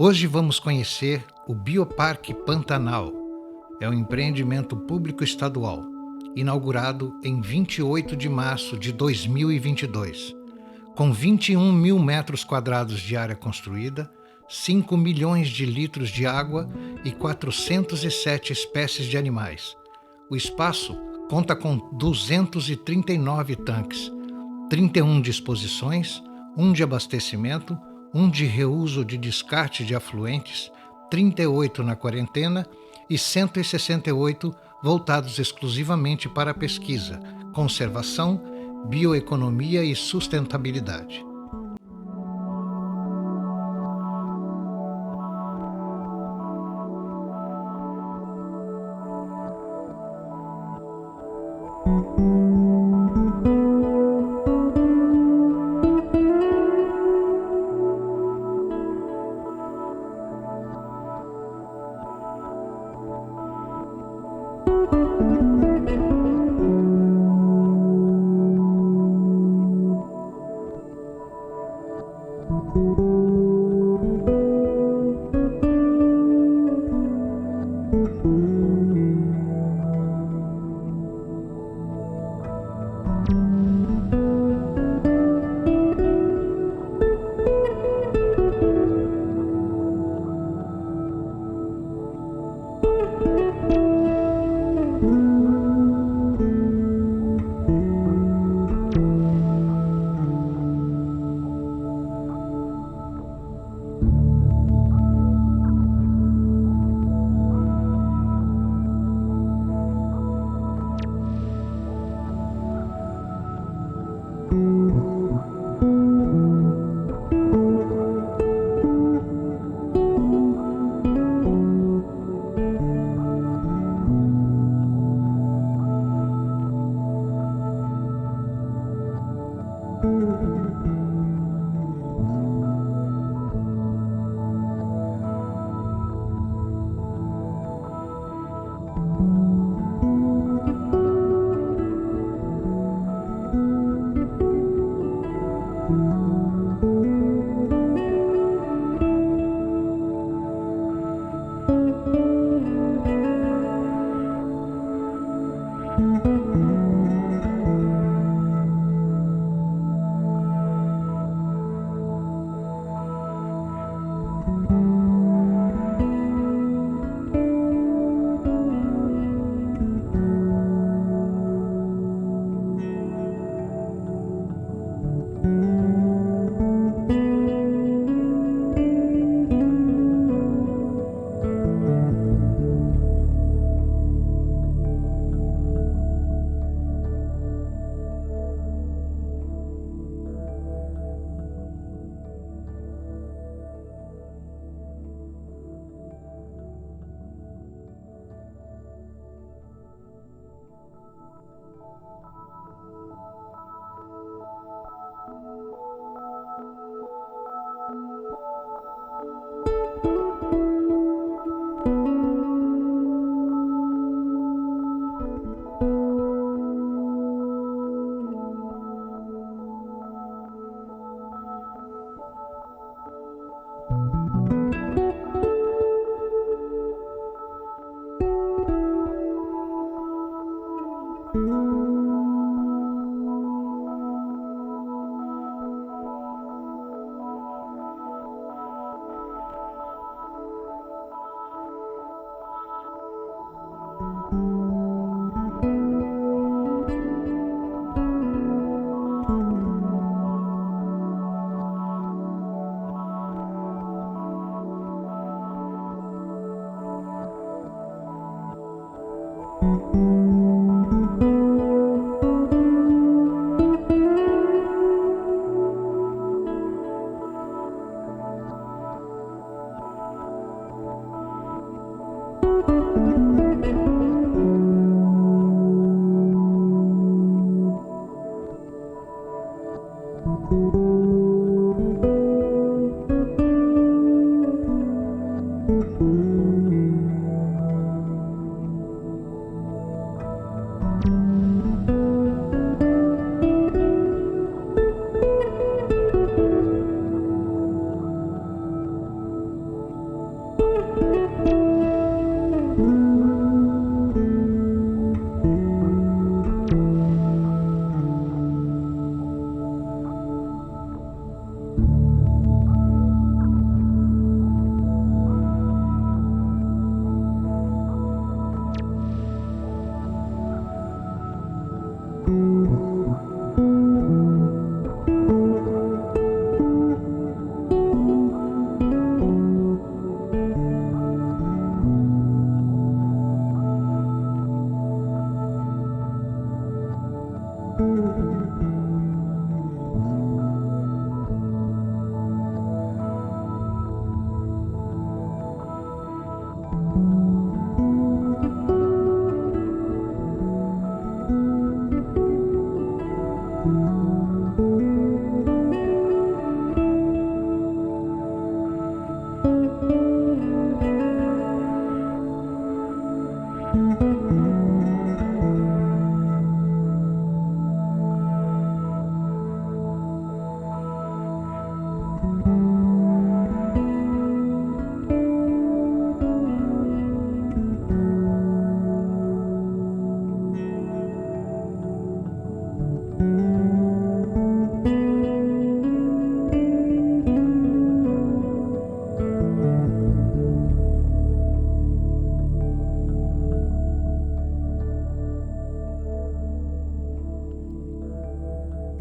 Hoje vamos conhecer o Bioparque Pantanal. É um empreendimento público estadual, inaugurado em 28 de março de 2022. Com 21 mil metros quadrados de área construída, 5 milhões de litros de água e 407 espécies de animais. O espaço conta com 239 tanques, 31 de exposições, 1 de abastecimento, 1 de reuso de descarte de afluentes, 38 na quarentena e 168 voltados exclusivamente para a pesquisa, conservação, bioeconomia e sustentabilidade.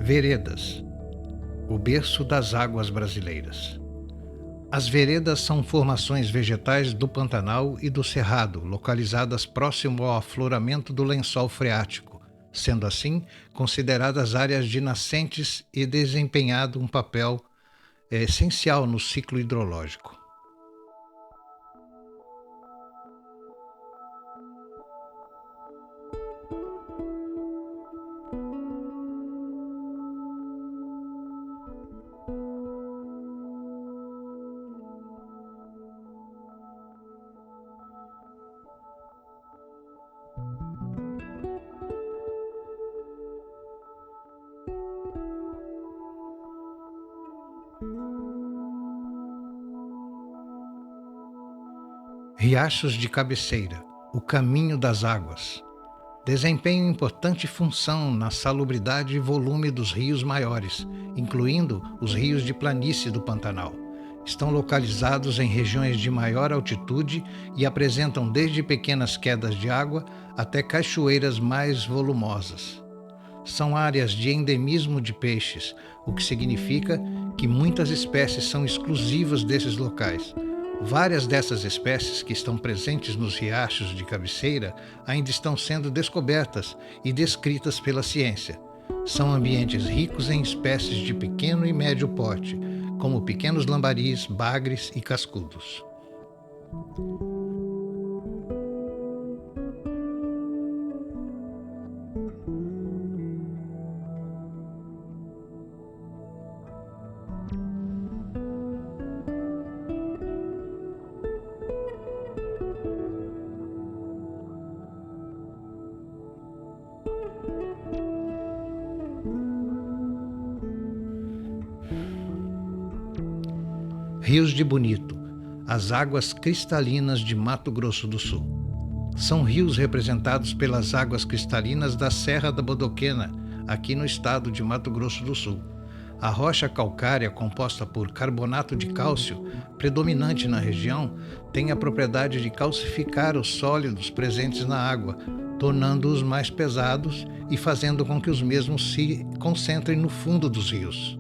Veredas, o berço das águas brasileiras. As veredas são formações vegetais do Pantanal e do Cerrado, localizadas próximo ao afloramento do lençol freático, sendo assim consideradas áreas de nascentes e desempenhado um papel essencial no ciclo hidrológico. Riachos de cabeceira, o caminho das águas. Desempenham importante função na salubridade e volume dos rios maiores, incluindo os rios de planície do Pantanal. Estão localizados em regiões de maior altitude e apresentam desde pequenas quedas de água até cachoeiras mais volumosas. São áreas de endemismo de peixes, o que significa que muitas espécies são exclusivas desses locais. Várias dessas espécies que estão presentes nos riachos de cabeceira ainda estão sendo descobertas e descritas pela ciência. São ambientes ricos em espécies de pequeno e médio porte, como pequenos lambaris, bagres e cascudos. Rios de Bonito, as águas cristalinas de Mato Grosso do Sul. São rios representados pelas águas cristalinas da Serra da Bodoquena, aqui no estado de Mato Grosso do Sul. A rocha calcária, composta por carbonato de cálcio, predominante na região, tem a propriedade de calcificar os sólidos presentes na água, tornando-os mais pesados e fazendo com que os mesmos se concentrem no fundo dos rios.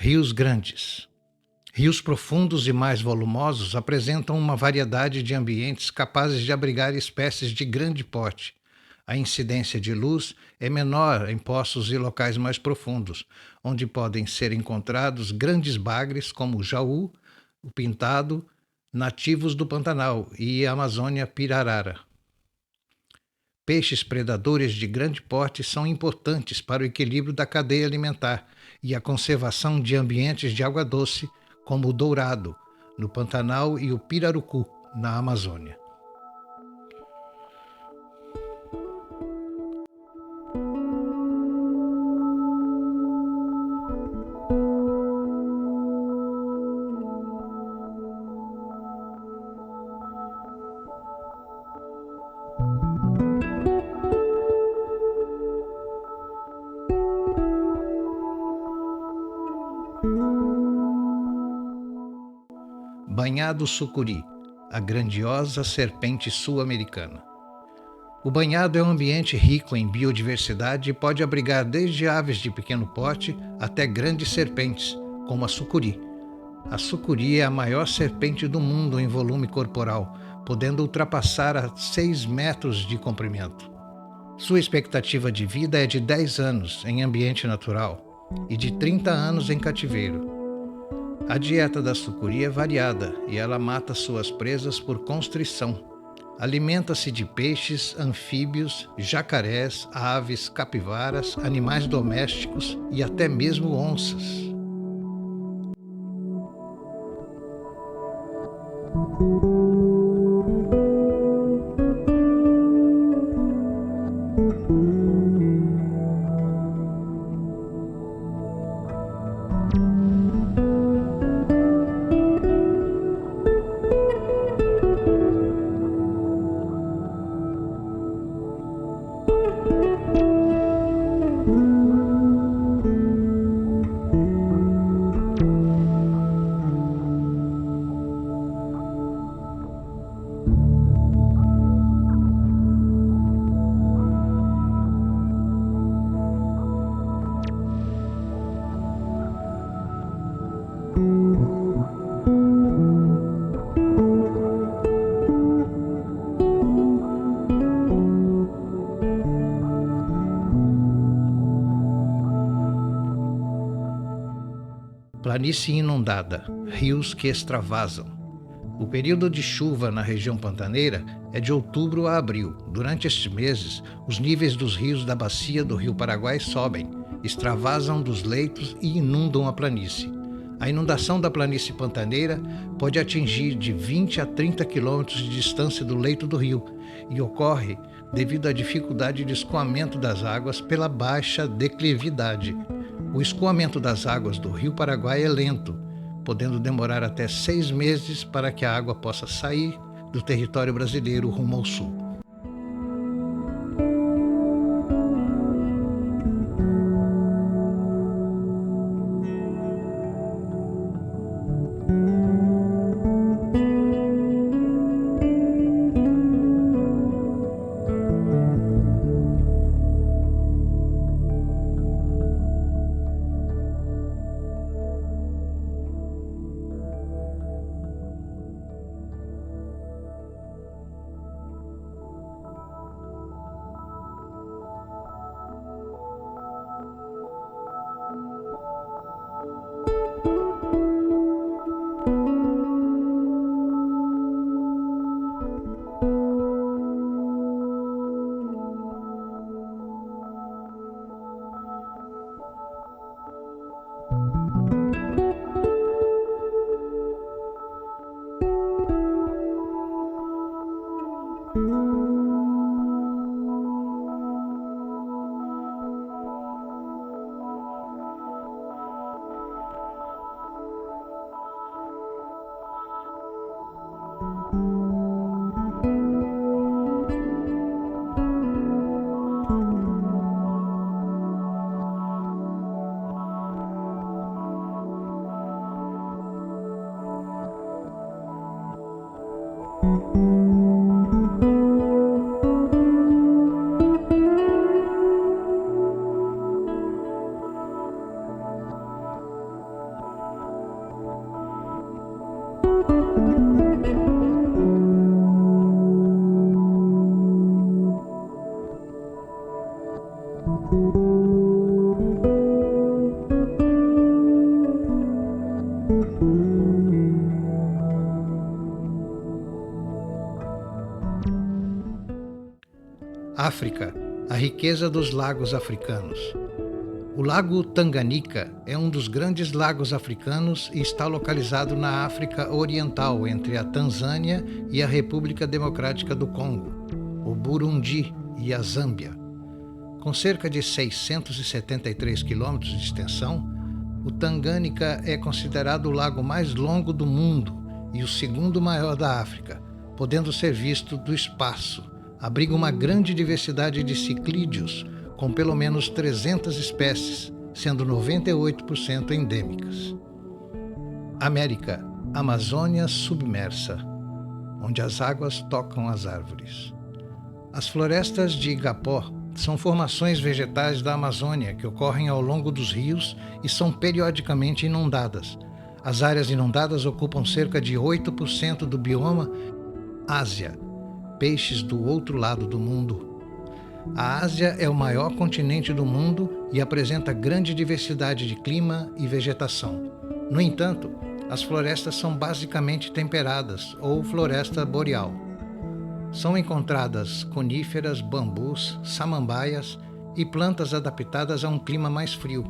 Rios grandes. Rios profundos e mais volumosos apresentam uma variedade de ambientes capazes de abrigar espécies de grande porte. A incidência de luz é menor em poços e locais mais profundos, onde podem ser encontrados grandes bagres como o jaú, o pintado, nativos do Pantanal e a Amazônia pirarara. Peixes predadores de grande porte são importantes para o equilíbrio da cadeia alimentar e a conservação de ambientes de água doce, como o dourado, no Pantanal, e o pirarucu, na Amazônia. Banhado sucuri, a grandiosa serpente sul-americana. O banhado é um ambiente rico em biodiversidade e pode abrigar desde aves de pequeno porte até grandes serpentes, como a sucuri. A sucuri é a maior serpente do mundo em volume corporal, podendo ultrapassar a 6 metros de comprimento. Sua expectativa de vida é de 10 anos em ambiente natural e de 30 anos em cativeiro. A dieta da sucuri é variada e ela mata suas presas por constrição. Alimenta-se de peixes, anfíbios, jacarés, aves, capivaras, animais domésticos e até mesmo onças. Planície inundada, rios que extravasam. O período de chuva na região pantaneira é de outubro a abril. Durante estes meses, os níveis dos rios da bacia do Rio Paraguai sobem, extravasam dos leitos e inundam a planície. A inundação da planície pantaneira pode atingir de 20 a 30 quilômetros de distância do leito do rio e ocorre devido à dificuldade de escoamento das águas pela baixa declividade. O escoamento das águas do Rio Paraguai é lento, podendo demorar até 6 meses para que a água possa sair do território brasileiro rumo ao sul. África, a riqueza dos lagos africanos. O Lago Tanganica é um dos grandes lagos africanos e está localizado na África Oriental, entre a Tanzânia e a República Democrática do Congo, o Burundi e a Zâmbia. Com cerca de 673 quilômetros de extensão, o Tanganica é considerado o lago mais longo do mundo e o segundo maior da África, podendo ser visto do espaço. Abriga uma grande diversidade de ciclídeos, com pelo menos 300 espécies, sendo 98% endêmicas. América, Amazônia submersa, onde as águas tocam as árvores. As florestas de igapó são formações vegetais da Amazônia que ocorrem ao longo dos rios e são periodicamente inundadas. As áreas inundadas ocupam cerca de 8% do bioma. Ásia, peixes do outro lado do mundo. A Ásia é o maior continente do mundo e apresenta grande diversidade de clima e vegetação. No entanto, as florestas são basicamente temperadas ou floresta boreal. São encontradas coníferas, bambus, samambaias e plantas adaptadas a um clima mais frio.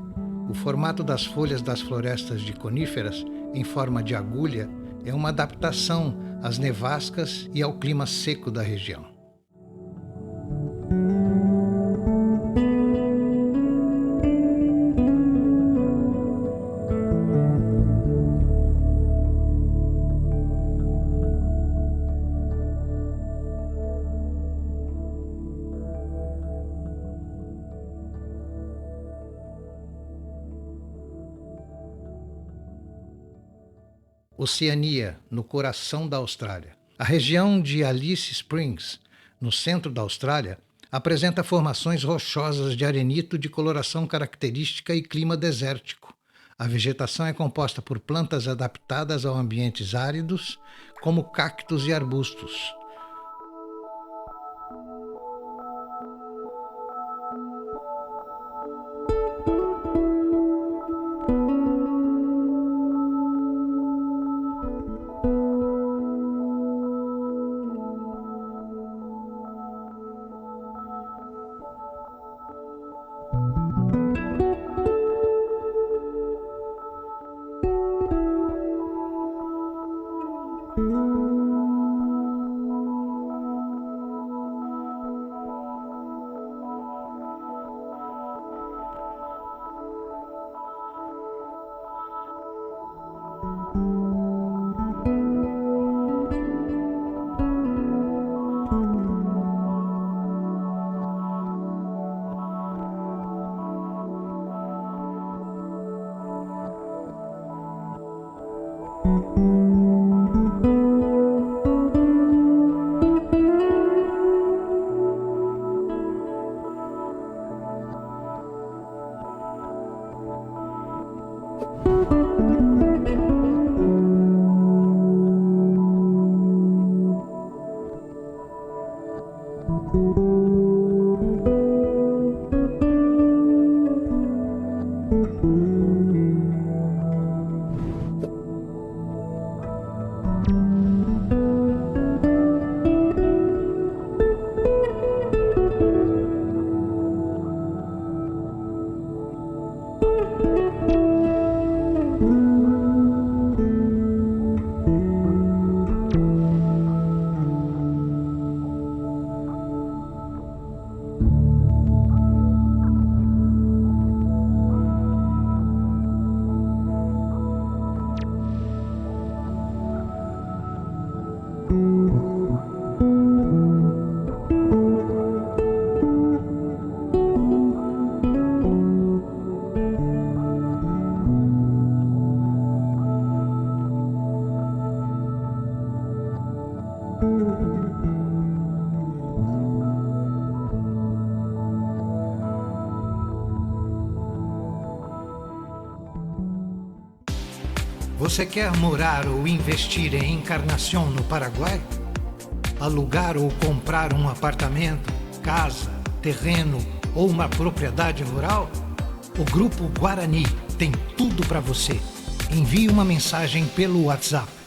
O formato das folhas das florestas de coníferas, em forma de agulha, é uma adaptação às nevascas e ao clima seco da região. Oceania, no coração da Austrália. A região de Alice Springs, no centro da Austrália, apresenta formações rochosas de arenito de coloração característica e clima desértico. A vegetação é composta por plantas adaptadas a ambientes áridos, como cactos e arbustos. Você quer morar ou investir em Encarnação, no Paraguai? Alugar ou comprar um apartamento, casa, terreno ou uma propriedade rural? O Grupo Guarani tem tudo para você. Envie uma mensagem pelo WhatsApp